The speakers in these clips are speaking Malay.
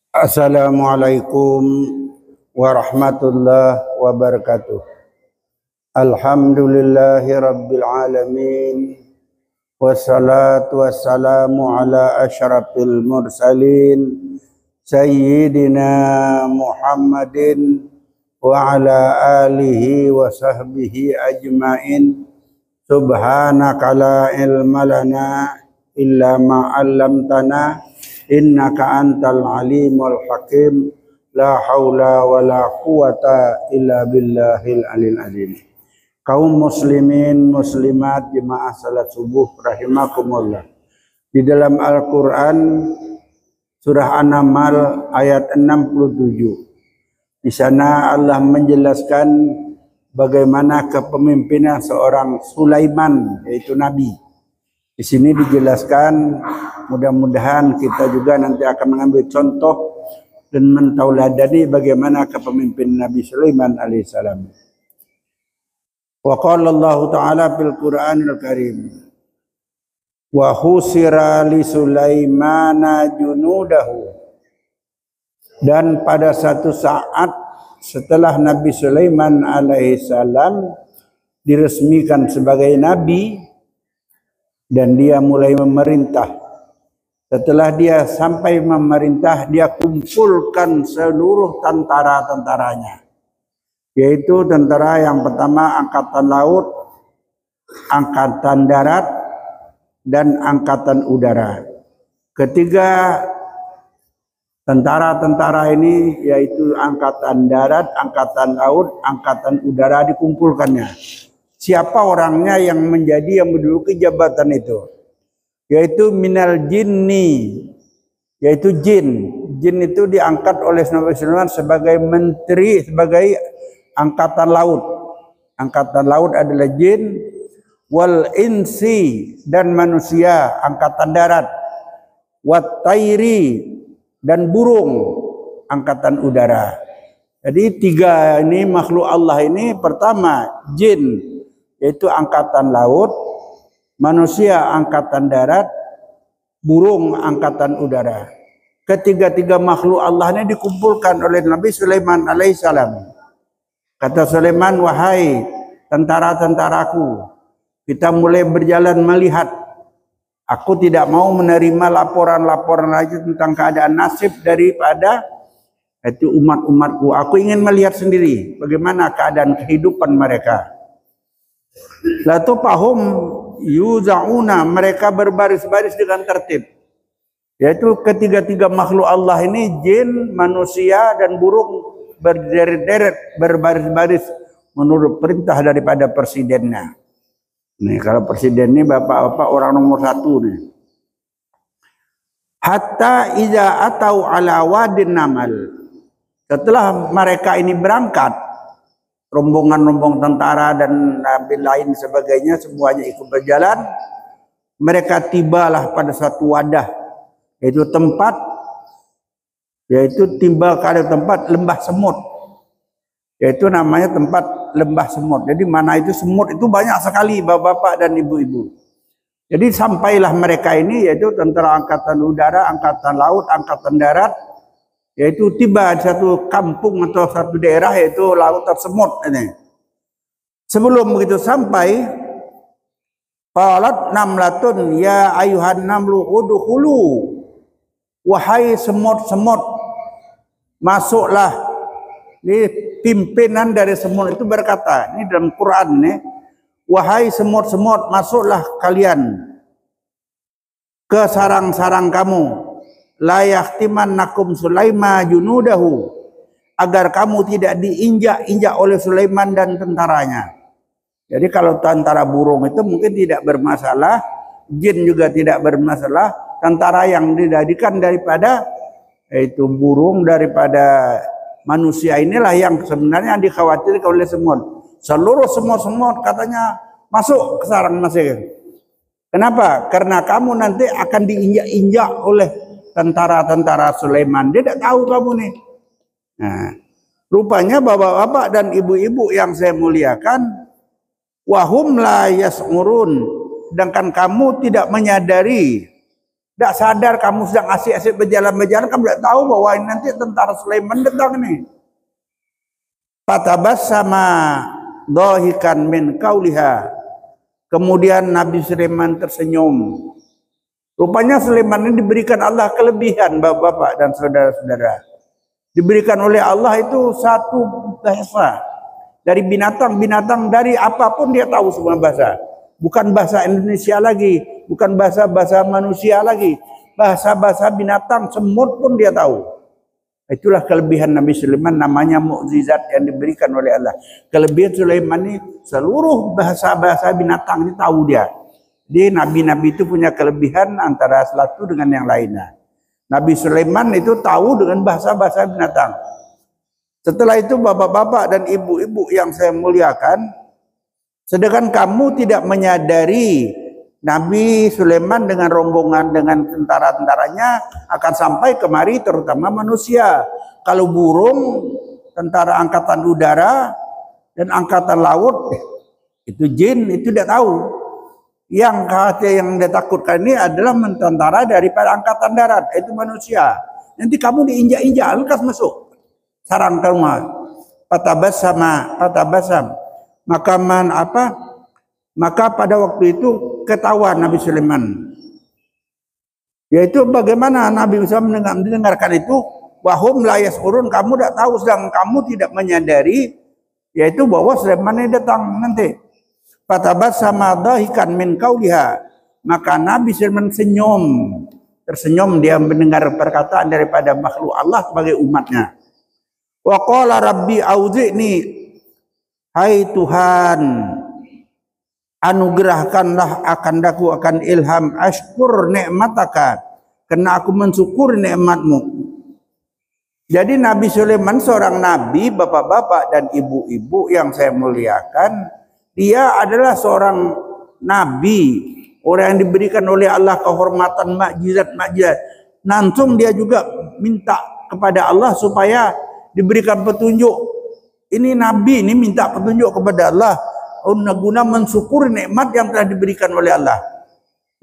Assalamualaikum warahmatullahi wabarakatuh. Alhamdulillahi rabbil alamin. Wassalatu wassalamu ala asyrafil mursalin Sayyidina Muhammadin wa ala alihi wa sahbihi ajmain. Subhanaka la ilma lana illa ma 'allamtana innaka antal alimul hakim. La haula wa la quwata illa billahil alil azim. Kaum muslimin muslimat jemaah salat subuh rahimakumullah. Di dalam Al-Qur'an surah An-Naml ayat 67. Di sana Allah menjelaskan bagaimana kepemimpinan seorang Sulaiman, yaitu nabi. Di sini dijelaskan, mudah-mudahan kita juga nanti akan mengambil contoh dan mentauladani bagaimana kepemimpinan Nabi Sulaiman alaihissalam. Wa qala Allah Ta'ala fil Qur'anil Karim, wa husira li Sulaimana junudahu. Dan pada satu saat setelah Nabi Sulaiman alaihissalam diresmikan sebagai nabi dan dia mulai memerintah. Setelah dia sampai memerintah, dia kumpulkan seluruh tentara-tentaranya. Yaitu tentara yang pertama angkatan laut, angkatan darat, dan angkatan udara. Ketiga tentara-tentara ini yaitu angkatan darat, angkatan laut, angkatan udara dikumpulkannya. Siapa orangnya yang menduduki jabatan itu? Yaitu minal jinni, yaitu jin. Jin itu diangkat oleh Nabi Sulaiman sebagai menteri, sebagai angkatan laut. Angkatan laut adalah jin. Wal insi, dan manusia, angkatan darat. Wat tairi, dan burung, angkatan udara. Jadi tiga ini makhluk Allah ini, pertama jin, yaitu angkatan laut, manusia angkatan darat, burung angkatan udara. Ketiga-tiga makhluk Allah ini dikumpulkan oleh Nabi Sulaiman alaihissalam. Kata Sulaiman, wahai tentara-tentaraku, kita mulai berjalan melihat. Aku tidak mau menerima laporan-laporan lagi tentang keadaan nasib daripada itu umat-umatku. Aku ingin melihat sendiri bagaimana keadaan kehidupan mereka. Lalu pahum yuzauna, mereka berbaris-baris dengan tertib. Yaitu ketiga-tiga makhluk Allah ini, jin, manusia, dan burung berderet-deret, berbaris-baris menurut perintah daripada presidennya. Nih, kalau presiden ini bapak-bapak orang nomor satu nih. Hatta iza atau ala wadin namal. Setelah mereka ini berangkat, rombongan-rombongan tentara dan nabi lain sebagainya semuanya ikut berjalan. Mereka tibalah pada satu wadah, yaitu tempat, yaitu tiba pada tempat lembah semut. Yaitu namanya tempat lembah semut. Jadi mana itu semut itu banyak sekali bapak-bapak dan ibu-ibu. Jadi sampailah mereka ini, yaitu tentara angkatan udara, angkatan laut, angkatan darat, yaitu tiba di satu kampung atau satu daerah, yaitu lautan semut ini. Sebelum begitu sampai, qalat namlatun ya ayuhan namlu udkhulu, wahai semut-semut, masuklah. Ini pimpinan dari semut itu berkata, ini dalam Quran nih, wahai semut-semut, masuklah kalian ke sarang-sarang kamu, la yahtimannakum Sulaiman junudahu, agar kamu tidak diinjak-injak oleh Sulaiman dan tentaranya. Jadi kalau tentara burung itu mungkin tidak bermasalah, jin juga tidak bermasalah, tentara yang didadikan daripada yaitu burung, daripada manusia inilah yang sebenarnya dikhawatirkan oleh semut. Seluruh semut-semut katanya masuk ke sarang masing. Kenapa? Karena kamu nanti akan diinjak-injak oleh tentara-tentara Sulaiman. Dia tidak tahu kamu nih. Nah, rupanya bapak-bapak dan ibu-ibu yang saya muliakan, wahum la yas'urun, sedangkan kamu tidak menyadari Tidak sadar kamu sedang asik-asik berjalan-berjalan, kamu tidak tahu bahwa ini nanti tentara Sulaiman datang ini. Fatabassama dhahikan min qauliha. Kemudian Nabi Sulaiman tersenyum. Rupanya Sulaiman ini diberikan Allah kelebihan, bapak-bapak dan saudara-saudara. Diberikan oleh Allah itu satu bahasa. Dari binatang-binatang, dari apapun dia tahu semua bahasa. Bukan bahasa Indonesia lagi, bukan bahasa-bahasa manusia lagi. Bahasa-bahasa binatang, semut pun dia tahu. Itulah kelebihan Nabi Sulaiman, namanya mukjizat yang diberikan oleh Allah. Kelebihan Sulaiman ini seluruh bahasa-bahasa binatang ini tahu dia. Jadi nabi-nabi itu punya kelebihan antara satu dengan yang lainnya. Nabi Sulaiman itu tahu dengan bahasa-bahasa binatang. Setelah itu bapak-bapak dan ibu-ibu yang saya muliakan, sedangkan kamu tidak menyadari Nabi Sulaiman dengan rombongan, dengan tentara-tentaranya akan sampai kemari, terutama manusia. Kalau burung, tentara angkatan udara dan angkatan laut, itu jin, itu tidak tahu. Yang dia takutkan ini adalah tentara daripada angkatan darat, itu manusia. Nanti kamu diinjak-injak, lekas masuk sarang rumah. Patabasam. Maka pada waktu itu ketahuan Nabi Sulaiman. Yaitu bagaimana Nabi Musa mendengarkan itu, wahum la yashurun, kamu tidak tahu, sedang kamu tidak menyadari, yaitu bahwa Sulaiman ini datang nanti. Fatabassama dhahikan min qauliha. Maka Nabi Sulaiman tersenyum dia mendengar perkataan daripada makhluk Allah sebagai umatnya. Wa qala rabbi auzi'ni, hai Tuhan, anugerahkanlah akandaku akan ilham ashkur nikmataka, karena aku mensyukuri nikmatmu. Jadi Nabi Sulaiman seorang nabi, bapak-bapak dan ibu-ibu yang saya muliakan, dia adalah seorang nabi, orang yang diberikan oleh Allah kehormatan, mukjizat. Langsung dia juga minta kepada Allah supaya diberikan petunjuk. Ini nabi ini minta petunjuk kepada Allah guna mensyukuri nikmat yang telah diberikan oleh Allah.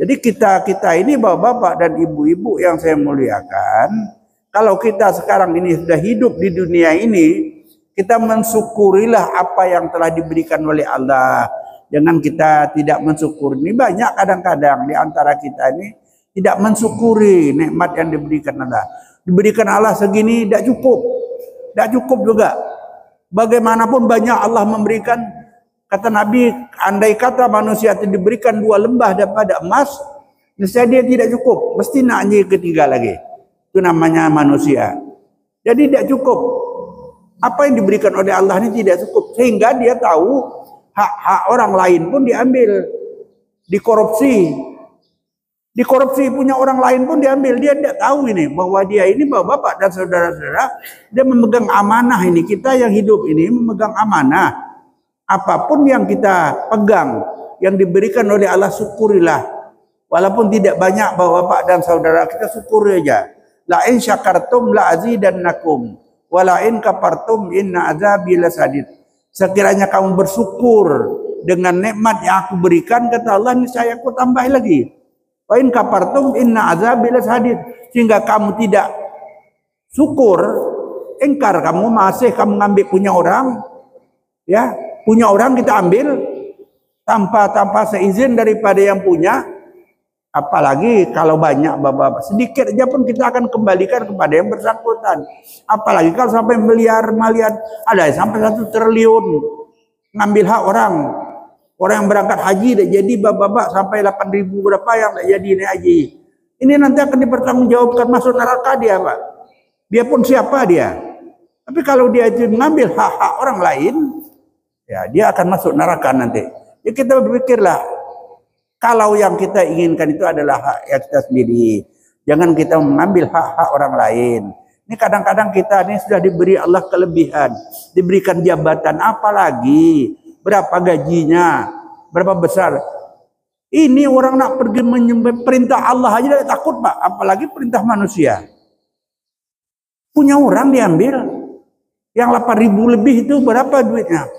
Jadi kita ini bapak-bapak dan ibu-ibu yang saya muliakan, kalau kita sekarang ini sudah hidup di dunia ini, kita mensyukurilah apa yang telah diberikan oleh Allah. Jangan kita tidak mensyukuri. Ini banyak kadang-kadang di antara kita ini tidak mensyukuri nikmat yang diberikan Allah. Diberikan Allah segini tidak cukup. Tidak cukup juga. Bagaimanapun banyak Allah memberikan. Kata Nabi, andai kata manusia itu diberikan 2 lembah daripada emas, niscaya dia tidak cukup. Mesti nak ketiga lagi. Itu namanya manusia. Jadi tidak cukup. Apa yang diberikan oleh Allah ini tidak cukup. Sehingga dia tahu hak-hak orang lain pun diambil. Dikorupsi. Dikorupsi punya orang lain pun diambil. Dia tidak tahu ini. Bahwa dia ini, bapak-bapak dan saudara-saudara, dia memegang amanah ini. Kita yang hidup ini memegang amanah. Apapun yang kita pegang, yang diberikan oleh Allah, syukurilah. Walaupun tidak banyak bapak-bapak dan saudara, kita syukuri aja. La in syakartum la azidannakum. Wa la in kafartum inna azabi lasadid. Sekiranya kamu bersyukur dengan nikmat yang aku berikan, kata Allah, niscaya aku tambah lagi. Wa in kafartum inna azabi lasadid. Sehingga kamu tidak syukur, ingkar, kamu masih kamu ngambil punya orang, ya. Punya orang kita ambil tanpa seizin daripada yang punya. Apalagi kalau banyak bapak-bapak, sedikit aja pun kita akan kembalikan kepada yang bersangkutan. Apalagi kalau sampai miliar, ada sampai 1 triliun ngambil hak orang. Orang yang berangkat haji tidak jadi bapak-bapak, sampai 8.000 berapa yang tidak jadi naik haji. Ini nanti akan dipertanggungjawabkan, masuk neraka dia, Pak. Dia pun siapa dia. Tapi kalau dia itu mengambil hak-hak orang lain, ya, dia akan masuk neraka nanti. Ya, kita berpikirlah, kalau yang kita inginkan itu adalah hak yang kita sendiri. Jangan kita mengambil hak-hak orang lain. Ini kadang-kadang kita ini sudah diberi Allah kelebihan. Diberikan jabatan, apalagi berapa gajinya, berapa besar. Ini orang nak pergi menyembah perintah Allah aja tidak takut, Pak. Apalagi perintah manusia. Punya orang diambil. Yang 8.000 lebih itu berapa duitnya?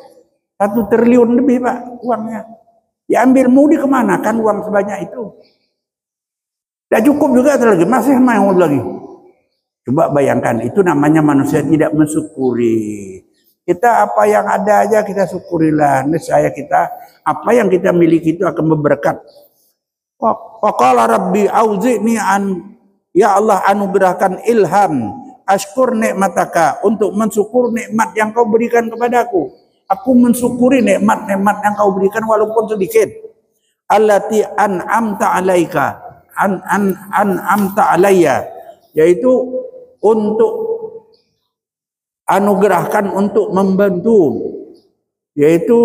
1 triliun lebih, Pak, uangnya. Diambil, mau dikemanakan uang sebanyak itu? Tidak cukup juga lagi, masih mau lagi. Coba bayangkan, itu namanya manusia tidak mensyukuri. Kita apa yang ada aja kita syukurilah. Niscaya kita apa yang kita miliki itu akan berberkat. Faqala rabbi auzi'ni an, ya Allah anugerahkan ilham, ashkur nikmataka, untuk mensyukur nikmat yang kau berikan kepadaku. Aku mensyukuri nikmat-nikmat yang kau berikan walaupun sedikit. Allati an'amta alaika, an'amta alayya, yaitu untuk anugerahkan, untuk membantu, yaitu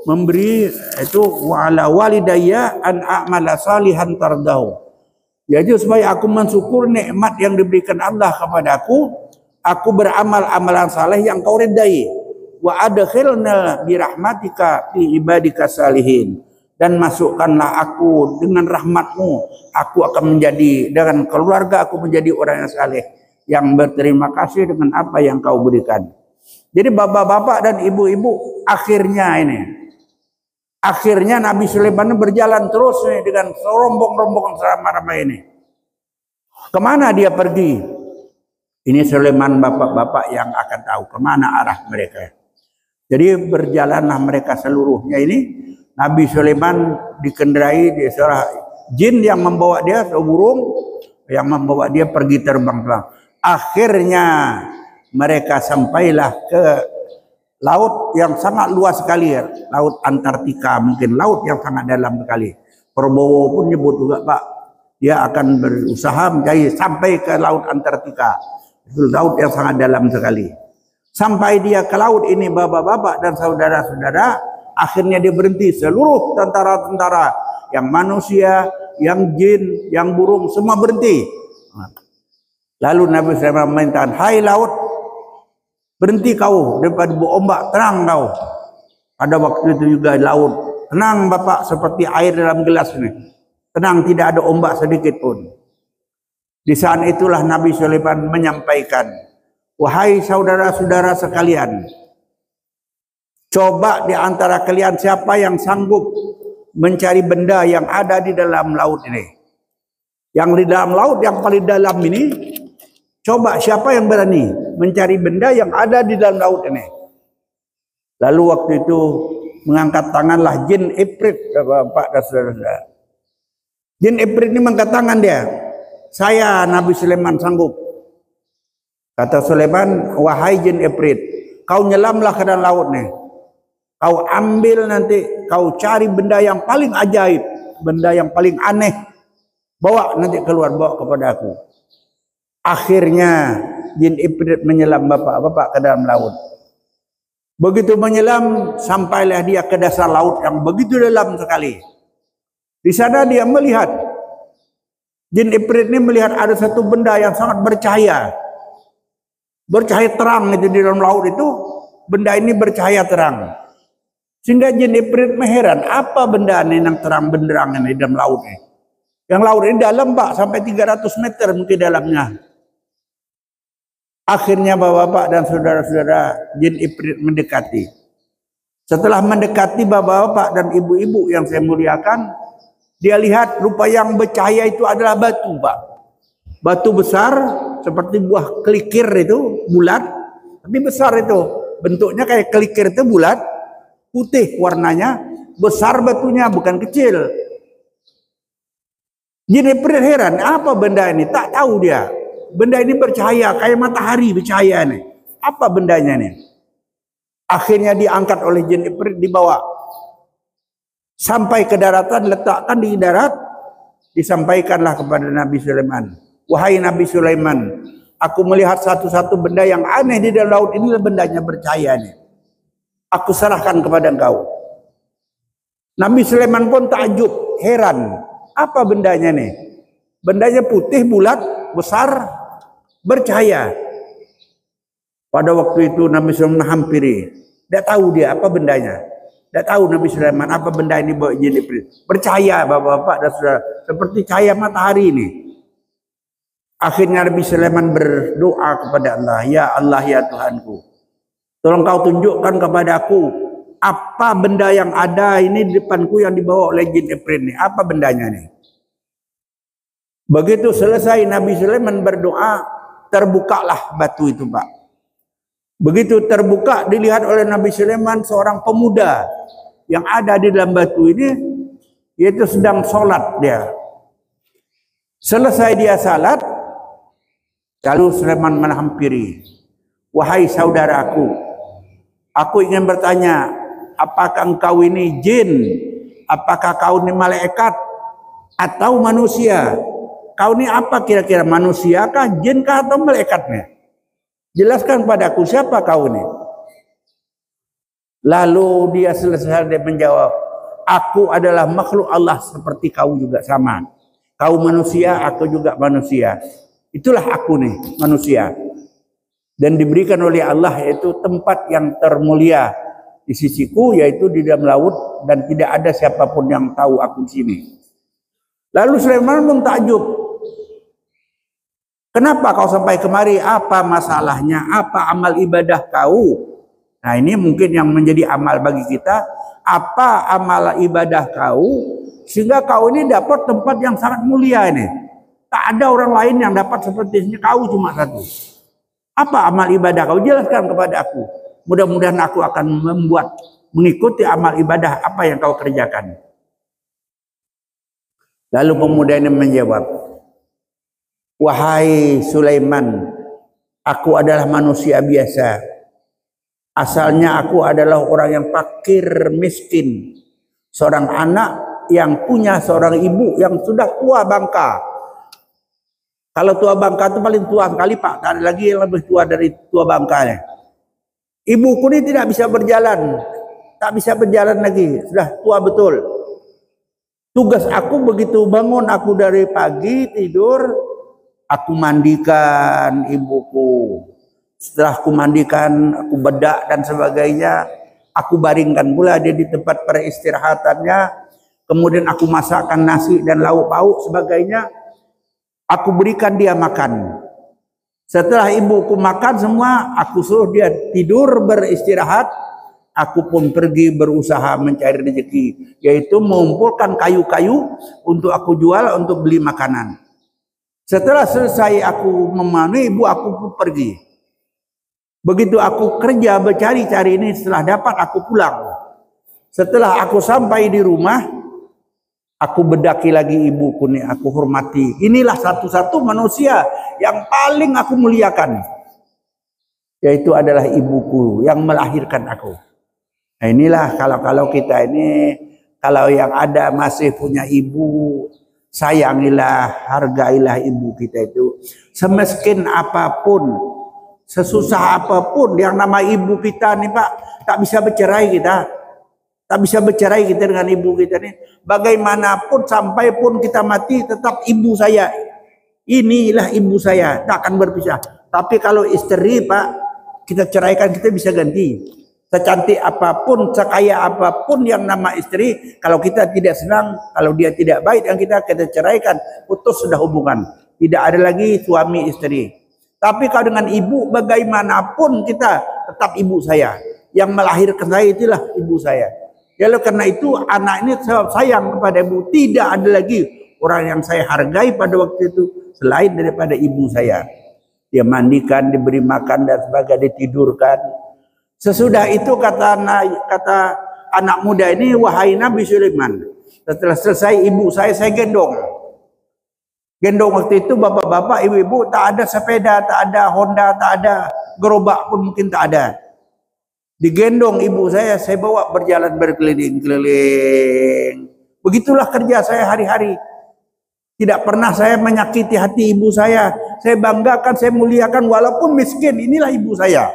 memberi, itu wa'ala walidayya an a'mala salihan tardahu. Jadi supaya aku mensyukur nikmat yang diberikan Allah kepadaku, aku beramal amalan saleh yang kau ridai. Wa adkhilna bi rahmatika fi ibadika salihin, dan masukkanlah aku dengan rahmatmu, aku akan menjadi, dengan keluarga aku menjadi orang yang saleh, yang berterima kasih dengan apa yang kau berikan. Jadi bapak-bapak dan ibu-ibu, akhirnya Nabi Sulaiman berjalan terus nih, dengan rombong-rombong ramai-ramai ini. Kemana dia pergi? Ini Sulaiman bapak-bapak yang akan tahu kemana arah mereka. Jadi berjalanlah mereka seluruhnya ini. Nabi Sulaiman dikendarai di seorang jin yang membawa dia, burung yang membawa dia pergi terbang-terbang. Akhirnya mereka sampailah ke laut yang sangat luas sekali, laut Antartika, mungkin laut yang sangat dalam sekali. Prabowo pun nyebut juga, Pak, dia akan berusaha mencari sampai ke laut Antartika. Itu laut yang sangat dalam sekali. Sampai dia ke laut ini, bapak-bapak dan saudara-saudara, akhirnya dia berhenti. Seluruh tentara-tentara, yang manusia, yang jin, yang burung, semua berhenti. Lalu Nabi SAW meminta, hai laut, berhenti kau daripada ombak, tenang kau. Pada waktu itu juga laut, tenang bapak, seperti air dalam gelas ini. Tenang, tidak ada ombak sedikit pun. Di saat itulah Nabi Sulaiman menyampaikan, wahai saudara-saudara sekalian, coba di antara kalian siapa yang sanggup mencari benda yang ada di dalam laut ini. Yang di dalam laut yang paling dalam ini, coba siapa yang berani mencari benda yang ada di dalam laut ini. Lalu waktu itu mengangkat tanganlah jin Ifrit, Bapak dan saudara-saudara. Jin Ifrit ini mengangkat tangan dia. Saya Nabi Sulaiman sanggup. Kata Sulaiman, wahai jin Ifrit, kau nyelamlah ke dalam laut nih. Kau ambil nanti, kau cari benda yang paling ajaib, benda yang paling aneh. Bawa nanti keluar, bawa kepada aku. Akhirnya jin Ifrit menyelam bapak-bapak ke dalam laut. Begitu menyelam, sampailah dia ke dasar laut yang begitu dalam sekali. Di sana dia melihat, jin Ifrit ini melihat ada satu benda yang sangat bercahaya. Bercahaya terang itu di dalam laut itu, benda ini bercahaya terang. Sehingga jin Ifrit heran, apa benda ini yang terang benderang ini di dalam laut ini. Yang laut ini dalam, Pak, sampai 300 meter mungkin dalamnya. Akhirnya bapak-bapak dan saudara-saudara, jin Ifrit mendekati. Setelah mendekati bapak-bapak dan ibu-ibu yang saya muliakan, dia lihat rupa yang bercahaya itu adalah batu, Pak. Batu besar seperti buah kelikir itu, bulat, tapi besar itu. Bentuknya kayak kelikir itu bulat, putih warnanya, besar batunya, bukan kecil. Jin Ifrit heran, apa benda ini? Tak tahu dia. Benda ini bercahaya, kayak matahari bercahaya nih. Apa bendanya nih? Akhirnya diangkat oleh jin Ifrit, dibawa. Sampai ke daratan, letakkan di darat, disampaikanlah kepada Nabi Sulaiman. Wahai Nabi Sulaiman, aku melihat satu-satu benda yang aneh di dalam laut ini, bendanya bercahaya nih. Aku serahkan kepada engkau. Nabi Sulaiman pun takjub, heran. Apa bendanya nih? Bendanya putih, bulat, besar, bercahaya. Pada waktu itu Nabi Sulaiman hampiri. Tidak tahu dia apa bendanya. Tidak tahu Nabi Sulaiman apa benda ini bawa jin Ifrit. Bercahaya bapak-bapak dan saudara. Seperti cahaya matahari ini. Akhirnya Nabi Sulaiman berdoa kepada Allah, ya Allah, ya Tuhanku, tolong kau tunjukkan kepada aku apa benda yang ada ini di depanku yang dibawa oleh jin Ifrit ini. Apa bendanya nih? Begitu selesai Nabi Sulaiman berdoa, terbukalah batu itu, Pak. Begitu terbuka, dilihat oleh Nabi Sulaiman seorang pemuda yang ada di dalam batu ini, yaitu sedang sholat dia. Selesai dia salat, lalu Sulaiman menghampiri, wahai saudaraku, aku ingin bertanya, apakah engkau ini jin? Apakah kau ini malaikat atau manusia? Kau ini apa kira-kira, manusia kah, jin kah, atau malaikatnya? Jelaskan padaku, siapa kau ini? Lalu dia selesai, dia menjawab, aku adalah makhluk Allah seperti kau juga sama. Kau manusia, aku juga manusia. Itulah aku nih, manusia. Dan diberikan oleh Allah yaitu tempat yang termulia di sisiku, yaitu di dalam laut, dan tidak ada siapapun yang tahu aku di sini. Lalu Sulaiman pun takjub. Kenapa kau sampai kemari? Apa masalahnya? Apa amal ibadah kau? Nah, ini mungkin yang menjadi amal bagi kita. Apa amal ibadah kau sehingga kau ini dapat tempat yang sangat mulia ini? Tak ada orang lain yang dapat seperti ini. Kau cuma satu. Apa amal ibadah kau? Jelaskan kepada aku. Mudah-mudahan aku akan mengikuti amal ibadah apa yang kau kerjakan. Lalu pemuda ini menjawab, wahai Sulaiman, aku adalah manusia biasa. Asalnya aku adalah orang yang fakir miskin. Seorang anak yang punya seorang ibu yang sudah tua bangka. Kalau tua bangka itu paling tua sekali, Pak. Tak ada lagi yang lebih tua dari tua bangkanya. Ibuku ini tidak bisa berjalan. Tak bisa berjalan lagi. Sudah tua betul. Tugas aku begitu bangun aku dari pagi tidur, aku mandikan ibuku. Setelah aku mandikan, aku bedak dan sebagainya, aku baringkan pula dia di tempat peristirahatannya. Kemudian aku masakkan nasi dan lauk pauk sebagainya. Aku berikan dia makan. Setelah ibuku makan semua, aku suruh dia tidur beristirahat. Aku pun pergi berusaha mencari rezeki, yaitu mengumpulkan kayu-kayu untuk aku jual untuk beli makanan. Setelah selesai aku memenuhi, ibu aku pun pergi. Begitu aku kerja bercari-cari ini, setelah dapat aku pulang. Setelah aku sampai di rumah, aku bedaki lagi ibuku nih, aku hormati. Inilah satu-satu manusia yang paling aku muliakan, yaitu adalah ibuku yang melahirkan aku. Nah, inilah kalau kita ini, kalau yang ada masih punya ibu, sayangilah, hargailah ibu kita itu. Semiskin apapun, sesusah apapun, yang nama ibu kita nih Pak, tak bisa bercerai kita. Tak bisa bercerai kita dengan ibu kita nih. Bagaimanapun sampai pun kita mati, tetap ibu saya. Inilah ibu saya, tak akan berpisah. Tapi kalau istri Pak, kita ceraikan, kita bisa ganti. Secantik apapun, sekaya apapun yang nama istri, kalau kita tidak senang, kalau dia tidak baik yang kita ceraikan, putus sudah hubungan. Tidak ada lagi suami istri. Tapi kalau dengan ibu, bagaimanapun kita tetap ibu saya. Yang melahirkan saya itulah ibu saya. Lalu karena itu anak ini sayang kepada ibu. Tidak ada lagi orang yang saya hargai pada waktu itu selain daripada ibu saya. Dia mandikan, diberi makan dan sebagainya, ditidurkan. Sesudah itu kata anak muda ini, wahai Nabi Sulaiman, setelah selesai ibu saya gendong. Gendong waktu itu bapak-bapak, ibu-ibu, tak ada sepeda, tak ada Honda, tak ada gerobak pun mungkin tak ada. Digendong ibu saya bawa berjalan berkeliling-keliling. Begitulah kerja saya hari-hari. Tidak pernah saya menyakiti hati ibu saya. Saya banggakan, saya muliakan walaupun miskin. Inilah ibu saya.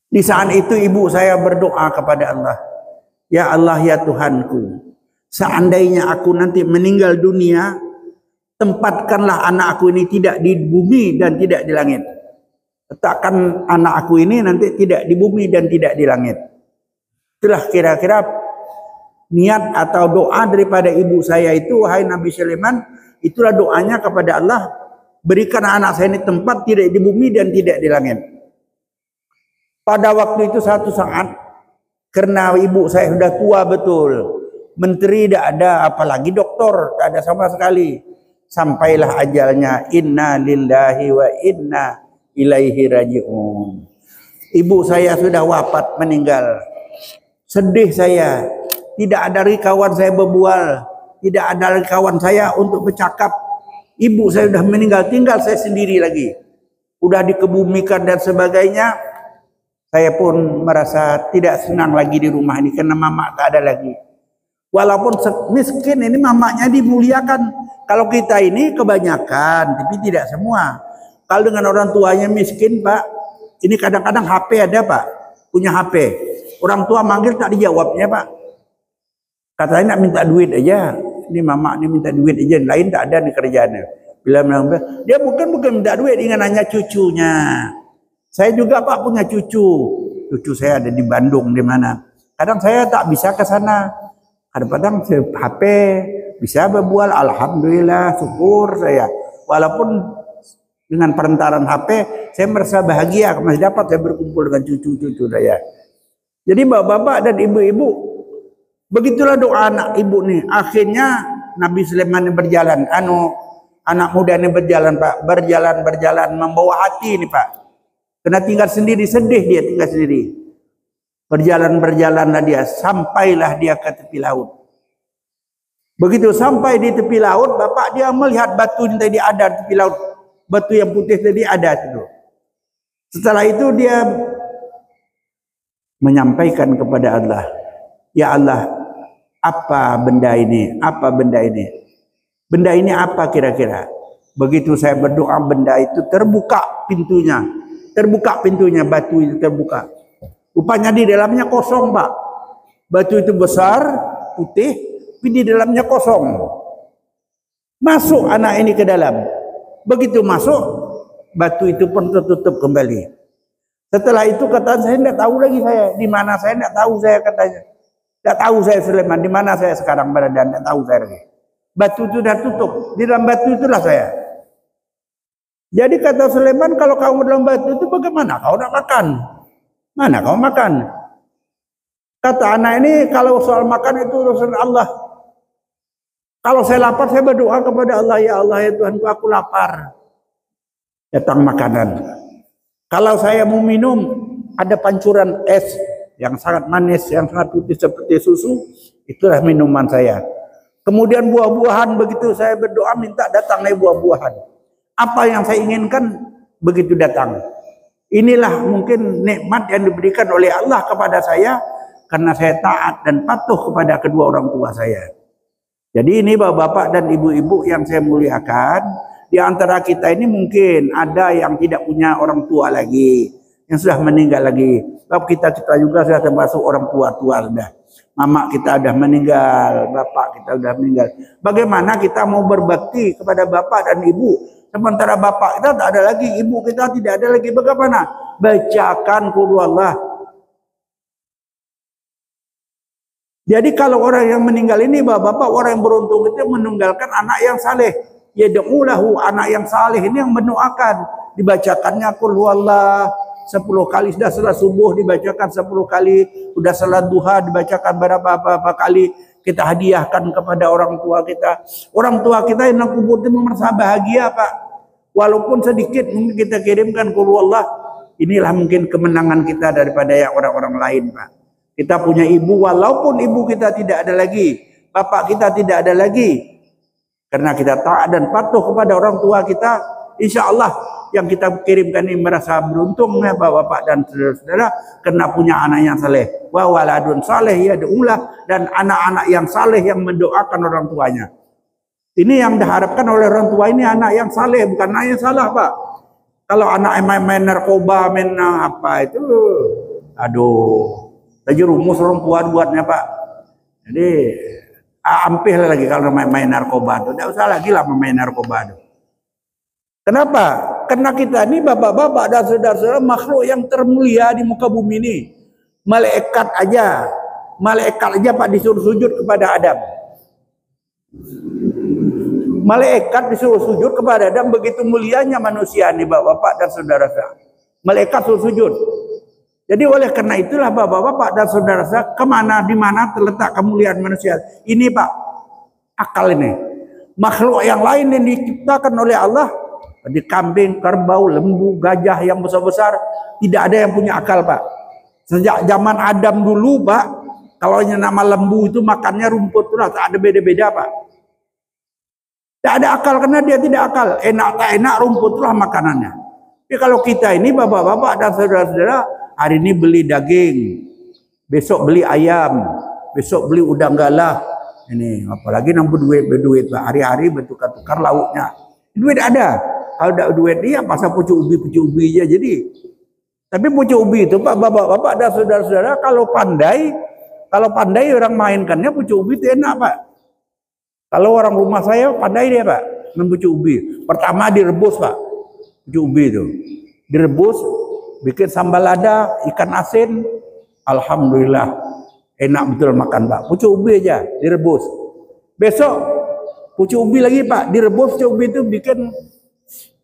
Di saat itu ibu saya berdoa kepada Allah. Ya Allah, ya Tuhanku. Seandainya aku nanti meninggal dunia, tempatkanlah anak aku ini tidak di bumi dan tidak di langit. Letakkan anak aku ini nanti tidak di bumi dan tidak di langit. Itulah kira-kira niat atau doa daripada ibu saya itu, wahai Nabi Sulaiman, itulah doanya kepada Allah, berikan anak saya ini tempat tidak di bumi dan tidak di langit. Pada waktu itu satu saat, karena ibu saya sudah tua betul, menteri tidak ada, apalagi doktor tidak ada sama sekali. Sampailah ajalnya, inna lillahi wa inna ilaihi raji'un. Ibu saya sudah wafat, meninggal. Sedih saya, tidak ada kawan saya berbual, tidak ada kawan saya untuk bercakap. Ibu saya sudah meninggal, tinggal saya sendiri lagi. Udah dikebumikan dan sebagainya. Saya pun merasa tidak senang lagi di rumah ini karena mama tak ada lagi. Walaupun miskin ini mamanya dimuliakan. Kalau kita ini kebanyakan, tapi tidak semua. Kalau dengan orang tuanya miskin, Pak, ini kadang-kadang HP ada, Pak, punya HP. Orang tua manggil tak dijawabnya, Pak. Katanya nak minta duit aja. Ini mama ini minta duit aja, lain tak ada di kerjaannya. Bila dia bukan minta duit, ingin nanya cucunya. Saya juga, Pak, punya cucu. Cucu saya ada di Bandung, di mana. Kadang saya tak bisa ke sana. Kadang-kadang HP bisa berbual, alhamdulillah, syukur saya. Walaupun dengan perantaran HP, saya merasa bahagia masih dapat saya berkumpul dengan cucu-cucu saya. Jadi bapak-bapak dan ibu-ibu, begitulah doa anak ibu nih. Akhirnya Nabi Sulaiman ini berjalan, anak muda ini berjalan, Pak, berjalan membawa hati ini, Pak. Kena tinggal sendiri, sedih dia tinggal sendiri. Berjalanlah dia, sampailah dia ke tepi laut. Begitu sampai di tepi laut, bapak dia melihat batu yang tadi ada di tepi laut. Batu yang putih tadi ada itu. Setelah itu dia menyampaikan kepada Allah, ya Allah, apa benda ini? Apa benda ini? Benda ini apa kira-kira? Begitu saya berdoa, benda itu terbuka pintunya. Terbuka pintunya, batu itu terbuka. Rupanya di dalamnya kosong, Pak. Batu itu besar, putih, tapi di dalamnya kosong. Masuk anak ini ke dalam. Begitu masuk, batu itu pun tertutup kembali. Setelah itu kata saya tidak tahu lagi saya. Di mana saya tidak tahu saya katanya. Tidak tahu saya Sulaiman, di mana saya sekarang berada, tidak tahu saya lagi. Batu itu sudah tutup. Di dalam batu itulah saya. Jadi kata Sulaiman, kalau kamu dalam batu itu bagaimana kau nak makan? Mana kau makan? Kata anak ini, kalau soal makan itu urusan Allah. Kalau saya lapar, saya berdoa kepada Allah, ya Allah, ya Tuhanku, aku lapar. Datang makanan. Kalau saya mau minum, ada pancuran es yang sangat manis, yang sangat putih seperti susu, itulah minuman saya. Kemudian buah-buahan, begitu saya berdoa minta datangnya buah-buahan. Apa yang saya inginkan begitu datang. Inilah mungkin nikmat yang diberikan oleh Allah kepada saya karena saya taat dan patuh kepada kedua orang tua saya. Jadi ini bapak-bapak dan ibu-ibu yang saya muliakan, di antara kita ini mungkin ada yang tidak punya orang tua lagi, yang sudah meninggal lagi. Sebab kita juga sudah termasuk orang tua sudah. Mama kita sudah meninggal, bapak kita sudah meninggal. Bagaimana kita mau berbakti kepada bapak dan ibu? Sementara bapak kita tak ada lagi, ibu kita tidak ada lagi. Bagaimana? Bacakan qul huwallah. Jadi kalau orang yang meninggal ini, bapak-bapak, orang yang beruntung itu meninggalkan anak yang saleh. Yad'ulahu, anak yang saleh ini yang mendoakan. Dibacakannya qul huwallah 10 kali, sudah salat subuh dibacakan 10 kali, sudah salat duha dibacakan berapa kali. Kita hadiahkan kepada orang tua kita. Orang tua kita yang kubur itu merasa bahagia, Pak. Walaupun sedikit mungkin kita kirimkan qul huwallah. Inilah mungkin kemenangan kita daripada yang orang-orang lain, Pak. Kita punya ibu, walaupun ibu kita tidak ada lagi, bapak kita tidak ada lagi, karena kita taat dan patuh kepada orang tua kita, insya Allah yang kita kirimkan ini merasa beruntung ya bapak dan saudara-saudara, karena punya anak yang saleh. Wa waladun saleh yad'ulah, dan anak-anak yang saleh yang mendoakan orang tuanya. Ini yang diharapkan oleh orang tua ini, anak yang saleh, bukan anak yang salah, Pak. Kalau anak main narkoba, main apa itu, aduh. Tadi rumus orang tua buatnya, Pak. Jadi ampih lagi kalau main narkoba itu. Tidak usah lagi lah main narkoba itu. Kenapa? Karena kita ini bapak-bapak dan saudara-saudara makhluk yang termulia di muka bumi ini. Malaikat aja Pak disuruh sujud kepada Adam. Malaikat disuruh sujud kepada Adam, begitu mulianya manusia ini bapak-bapak dan saudara-saudara. Malaikat suruh sujud. Jadi oleh karena itulah bapak-bapak dan saudara-saudara, di mana terletak kemuliaan manusia. Ini Pak, akal ini. Makhluk yang lain yang diciptakan oleh Allah, di kambing, kerbau, lembu, gajah yang besar-besar, tidak ada yang punya akal Pak. Sejak zaman Adam dulu Pak, kalau nama lembu itu makannya rumput lah, tak ada beda-beda Pak. Tidak ada akal karena dia tidak akal. Enak tak enak rumput lah makanannya. Tapi kalau kita ini bapak-bapak dan saudara-saudara, hari ini beli daging, besok beli ayam, besok beli udang galah. Ini apalagi nambah duit Pak. Hari-hari bertukar-tukar lauknya. Duit ada. Kalau ada duit dia pasal pucuk ubi aja jadi. Tapi pucuk ubi itu Pak, bapak-bapak dan saudara-saudara, kalau pandai orang mainkannya pucuk ubi itu enak Pak. Kalau orang rumah saya pandai dia Pak, membucuk ubi. Pertama direbus Pak, pucuk ubi itu. Direbus, bikin sambal lada, ikan asin. Alhamdulillah, enak betul makan Pak. Pucuk ubi aja, direbus. Besok, pucuk ubi lagi Pak, direbus pucuk ubi itu bikin,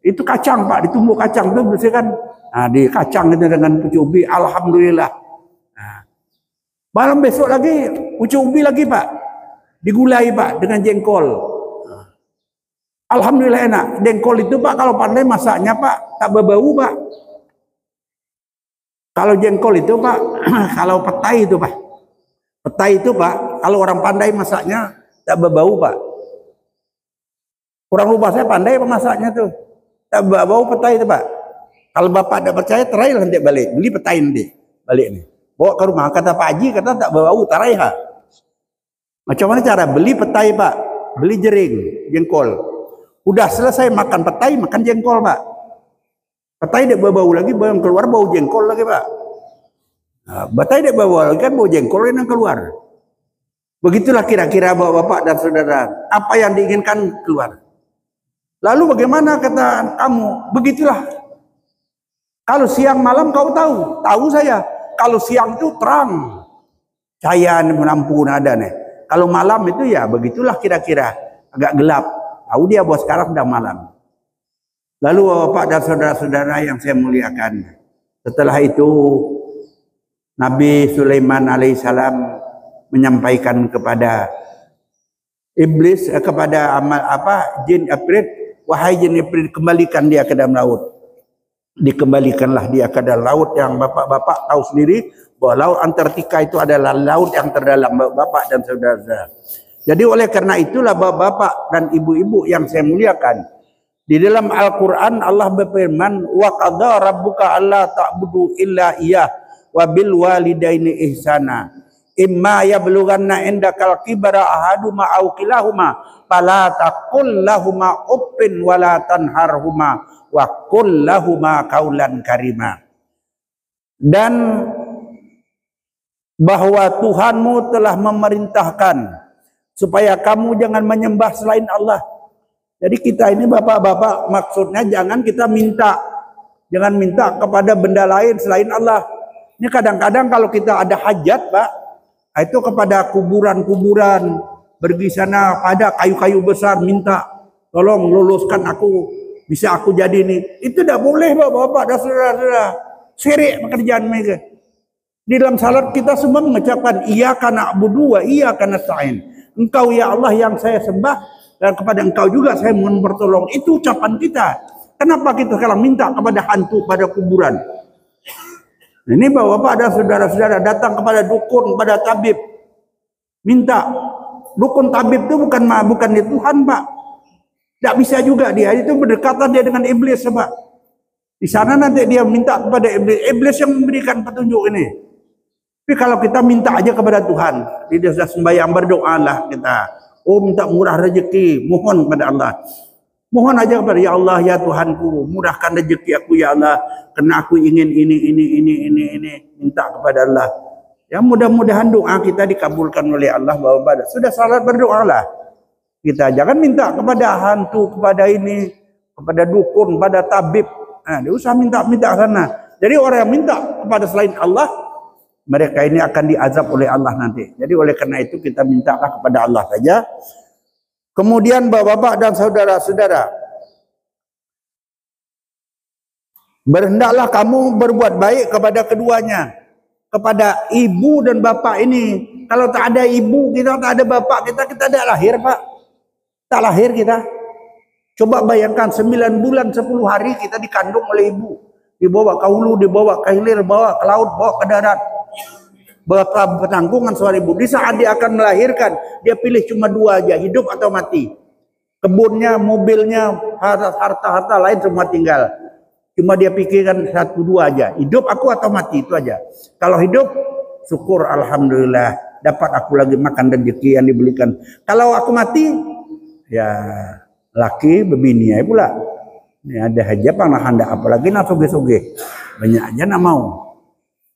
itu kacang Pak, ditumbuk kacang itu bersihkan. Nah, di kacang itu dengan pucuk ubi, alhamdulillah. Nah, malam besok lagi pucuk ubi lagi Pak, digulai Pak dengan jengkol. Alhamdulillah enak. Jengkol itu Pak kalau pandai masaknya Pak tak berbau Pak. Kalau jengkol itu Pak, kalau petai itu Pak, petai itu Pak, kalau orang pandai masaknya tak berbau Pak. Orang rumah saya pandai masaknya tuh, tak berbau petai itu Pak. Kalau Bapak tidak percaya, terai nanti balik. Beli petai nanti. Balik nih. Bawa ke rumah. Kata Pak Haji, kata tak bau, terai ha. Macam mana cara? Beli petai Pak. Beli jering, jengkol. Udah selesai makan petai, makan jengkol Pak. Petai tidak bau lagi, yang keluar bau jengkol lagi Pak. Nah, petai tidak bau lagi kan bau jengkol yang keluar. Begitulah kira-kira Bapak dan saudara. Apa yang diinginkan keluar. Lalu bagaimana kata kamu? Begitulah. Kalau siang malam kau tahu saya. Kalau siang itu terang, cahaya menampung ada nih. Kalau malam itu ya begitulah kira-kira, agak gelap. Tahu dia bahwa sekarang sudah malam. Lalu Bapak dan saudara-saudara yang saya muliakan, setelah itu Nabi Sulaiman alaihissalam menyampaikan kepada iblis, kepada jin Ifrit, wahai jin Ifrit, kembalikan dia ke dalam laut. Dikembalikanlah dia ke dalam laut yang bapak-bapak tahu sendiri bahwa laut Antartika itu adalah laut yang terdalam bapak dan saudara-saudara. Jadi oleh karena itulah bapak-bapak dan ibu-ibu yang saya muliakan, di dalam Al-Quran Allah berfirman, wa qadha rabbuka alla ta'budu illa iyyah wa bil walidaini ihsana imma yablughanna indakal kibara ahaduma aw kilahuma fala taqul lahuma uffin wala tanharhuma wa qul lahuma qaulan karima. Dan bahwa Tuhanmu telah memerintahkan supaya kamu jangan menyembah selain Allah. Jadi kita ini bapak-bapak maksudnya jangan kita jangan minta kepada benda lain selain Allah. Ini kadang-kadang kalau kita ada hajat Pak, itu kepada kuburan-kuburan, pergi sana pada kayu-kayu besar minta tolong luluskan aku, bisa aku jadi ini. Itu tidak boleh bapak-bapak dan saudara-saudara. Syirik pekerjaan mereka. Di dalam salat kita semua mengucapkan iyyaka na'budu wa iyyaka nasta'in. Engkau ya Allah yang saya sembah dan kepada engkau juga saya mohon bertolong. Itu ucapan kita. Kenapa kita sekarang minta kepada hantu, pada kuburan? Ini bapak-bapak dan saudara-saudara datang kepada dukun, kepada tabib. Minta. Dukun tabib itu bukan di Tuhan Pak. Tidak bisa juga dia. Itu berdekatan dia dengan iblis Pak. Di sana nanti dia minta kepada iblis. Iblis yang memberikan petunjuk ini. Tapi kalau kita minta aja kepada Tuhan. Dia sudah sembahyang berdoalah kita. Oh minta murah rezeki. Mohon kepada Allah. Mohon aja kepada ya Allah ya Tuhanku. Murahkan rezeki aku ya Allah. Karena aku ingin ini. Minta kepada Allah. Ya mudah-mudahan doa kita dikabulkan oleh Allah. Sudah salat berdoalah. Kita jangan minta kepada hantu, kepada ini, kepada dukun, kepada tabib. Nah, dia usah minta sana. Jadi orang yang minta kepada selain Allah, mereka ini akan diazab oleh Allah nanti. Jadi oleh karena itu kita mintalah kepada Allah saja. Kemudian bapak-bapak dan saudara-saudara, Berhendaklah kamu berbuat baik kepada keduanya, kepada ibu dan bapak ini. Kalau tak ada ibu kita, tak ada bapak kita, kita tidak lahir, Pak. Tak lahir kita. Coba bayangkan 9 bulan 10 hari kita dikandung oleh ibu. Dibawa ke hulu, dibawa ke hilir, bawa ke laut, bawa ke darat. Penanggungan seorang ibu. Di saat dia akan melahirkan, dia pilih cuma 2 aja, hidup atau mati. Kebunnya, mobilnya, harta-harta lain semua tinggal. Cuma dia pikirkan 1-2 aja, hidup aku atau mati, itu aja. Kalau hidup, syukur alhamdulillah, dapat aku lagi makan rezeki yang dibelikan. Kalau aku mati, ya laki bebini ya pula. Ini ada hajab anak hendak apalagi nak soge-soge. Banyak aja nak mau.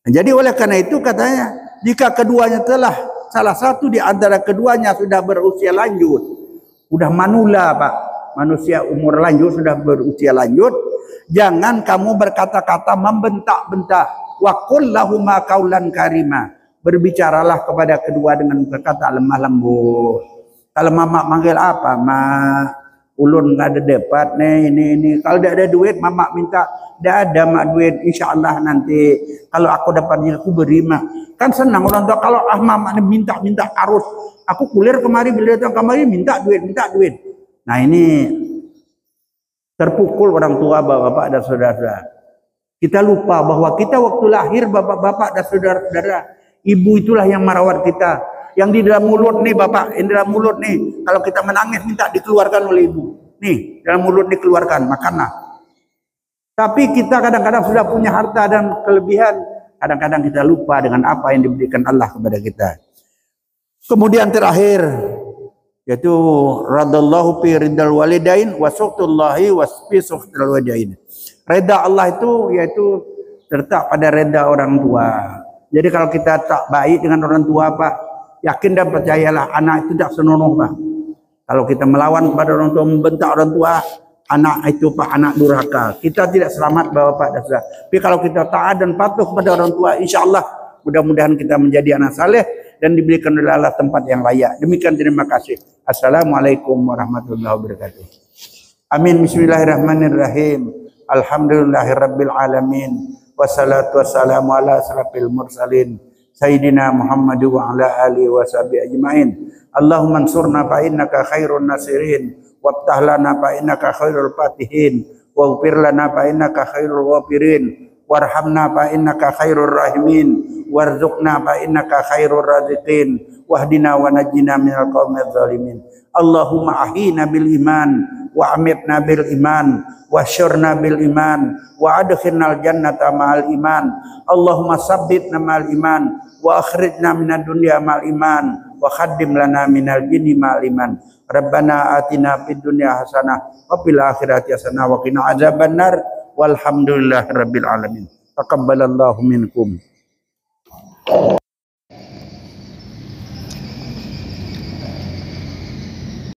Nah, jadi oleh karena itu katanya, jika keduanya telah salah satu di antara keduanya sudah berusia lanjut, sudah manula, Pak, manusia umur lanjut sudah berusia lanjut, jangan kamu berkata-kata membentak-bentak. Wa qul lahuma qaulan karima. Berbicaralah kepada kedua dengan kata lemah lembut. Kalau mama manggil apa? Ma, ulun nggak ada dapat nih ini. Kalau tidak ada duit, mama minta. Tidak ada mak duit. Insya Allah nanti kalau aku dapatnya aku beri mak. Kan senang orang tua kalau mama minta arus. Aku kuliah kemari, beli datang kemari minta duit. Nah ini terpukul orang tua, bapak-bapak dan saudara-saudara. Kita lupa bahwa kita waktu lahir, bapak-bapak dan saudara-saudara, ibu itulah yang merawat kita. Yang di dalam mulut nih, bapak, yang di dalam mulut nih, kalau kita menangis minta dikeluarkan oleh ibu. Nih, dalam mulut dikeluarkan, makanlah. Tapi kita kadang-kadang sudah punya harta dan kelebihan, kadang-kadang kita lupa dengan apa yang diberikan Allah kepada kita. Kemudian terakhir, yaitu radallahu fi ridal walidain wa suqtullahi wa fi suqtil walidain. Reda Allah itu yaitu terletak pada reda orang tua. Jadi kalau kita tak baik dengan orang tua, Pak, yakin dan percayalah anak itu tak senonoh, Pak. Kalau kita melawan kepada orang tua, membentak orang tua, anak itu, Pak, anak durhaka. Kita tidak selamat, Bapak dan Saudara. Tapi kalau kita taat dan patuh kepada orang tua, insya Allah mudah-mudahan kita menjadi anak saleh dan diberikan oleh Allah tempat yang layak. Demikian, terima kasih. Assalamualaikum warahmatullahi wabarakatuh. Amin. Bismillahirrahmanirrahim. Alhamdulillahirabbil alamin. Wassalatu wassalamu ala asrafil mursalin. Sayyidina Muhammad wa ala alihi wa sahbihi ajma'in. Allahumma ansurna fa innaka khairun nasirin. Wabtah lana fa innaka khairul fatihin. Waghfir lana fa innaka khairul ghafirin. Warhamna fa innaka khairur rahimin. Warzuqna fa innaka khairur raziqin. Wahdina wa najjina minal qaumidz zalimin. Allahumma ahina bil iman wa amitna bil iman wa syurna bil iman wa adkhilnal jannata ma'al iman. Allahumma sabbitna ma'al iman wa akhrijna minad dunya ma'al iman wa khaddim lana minal jinni ma'al iman. Rabbana atina fid dunya hasanah wa fil akhirati hasanah wa qina adzabannar. Walhamdulillahirabbil alamin. Taqabbalallahu minkum.